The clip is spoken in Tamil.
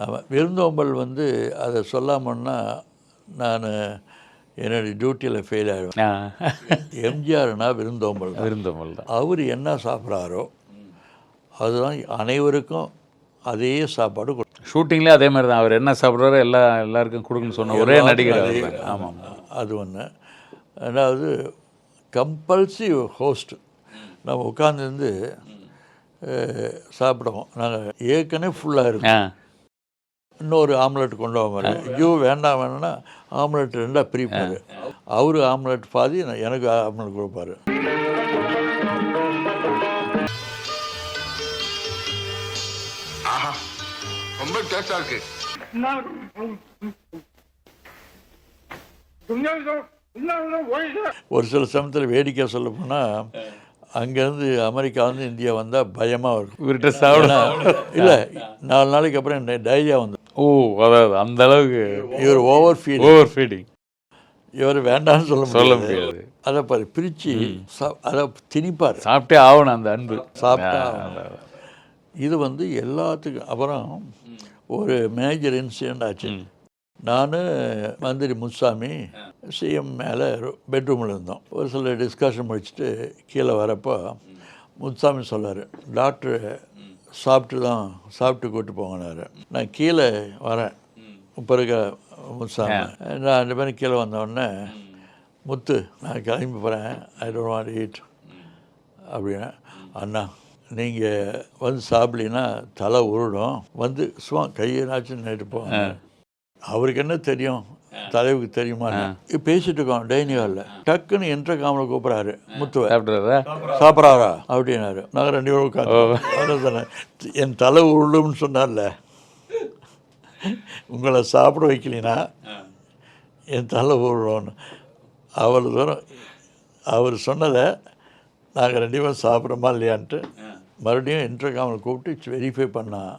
ஆமாம், விருந்தோம்பல் வந்து அதை சொல்லாமன்னா நான் என்னுடைய டியூட்டியில் ஃபெயில் ஆகிடுவேன். எம்ஜிஆர்னா விருந்தோம்பல் தான். அவர் என்ன சாப்பிட்றாரோ அதுதான் அனைவருக்கும் அதே சாப்பாடு ஷூட்டிங்லேயே அதே மாதிரி தான். அவர் என்ன சாப்பிட்றாரோ எல்லாருக்கும் கொடுக்கணும்னு சொன்ன ஒரே நடிகர். ஆமாம், அது ஒன்று. ரெண்டாவது கம்பல்சிவ் ஹோஸ்ட்டு. நம்ம உட்காந்துருந்து சாப்பிடுவோம். நாங்கள் ஏற்கனவே ஃபுல்லாக இருக்கோம். இன்னொரு ஆம்லெட் கொண்டு வாங்க, ஐயோ வேண்டாம் வேணும்னா ஆம்லெட் ரெண்டாக பிரிப்பார். அவரு ஆம்லெட் பாதி, எனக்கு ஆம்லெட் கொடுப்பாரு. ரொம்ப டேஸ்டா இருக்கு. ஒரு சில சமயத்தில் வேடிக்கை சொல்ல போனால் அங்கேருந்து அமெரிக்கா வந்து இந்தியா வந்தால் பயமாக இருக்கும். இவர்கிட்ட சாப்பிடலாம் இல்லை, 4 நாளைக்கு அப்புறம் டைரியா வந்து. ஓ, அதாவது அந்த அளவுக்கு இவர் ஓவர் ஃபீடிங். இவர் வேண்டாம்னு சொல்ல முடியாது. அதை பாரு பிரித்து அதை திணிப்பார். சாப்பிட்டே ஆகணும், அந்த அன்பு சாப்பிட்டா. இது வந்து எல்லாத்துக்கும். அப்புறம் ஒரு மேஜர் இன்சிடெண்ட் ஆச்சு. நான் மந்திரி முத்துசாமி சிஎம் மேலே பெட்ரூமில் இருந்தோம். ஒரு சில டிஸ்கஷன் முடிச்சுட்டு கீழே வரப்போ முத்துசாமி சொல்லார், டாக்டரு சாப்பிட்டு கூப்பிட்டு போங்கன்னாரு. நான் கீழே வரேன். இப்போ இருக்க முத்துசாமி நான் 2 பேரும் கீழே வந்தோடனே, முத்து நான் கிளம்பி போகிறேன், I don't want to eat அப்படின்னா, அண்ணா நீங்கள் வந்து சாப்பிடலின்னா தலை உருடும், வந்து சும்மா கையனாச்சும் நின்றுட்டு போங்க. அவருக்கு என்ன தெரியும், தலைவுக்கு தெரியுமா? பேசிட்டு இருக்கோம் டைனிங் ஹாலில். டக்குன்னு என்ட்ர காமலை கூப்பிட்றாரு, முத்துவை சாப்பிட்றாரா அப்படின்னாரு. நாங்கள் 2 பேரும் உட்காந்து சொன்னேன், என் தலை உருளும்னு சொன்னார்ல, உங்களை சாப்பிட வைக்கலினா என் தலை உருளும்னு. அவ்வளோ தூரம் அவர் சொன்னதை நாங்கள் 2 பேரும் சாப்பிட்றோமா இல்லையான்ட்டு மறுபடியும் என்ட்ர காமலை கூப்பிட்டு வெரிஃபை பண்ணான்.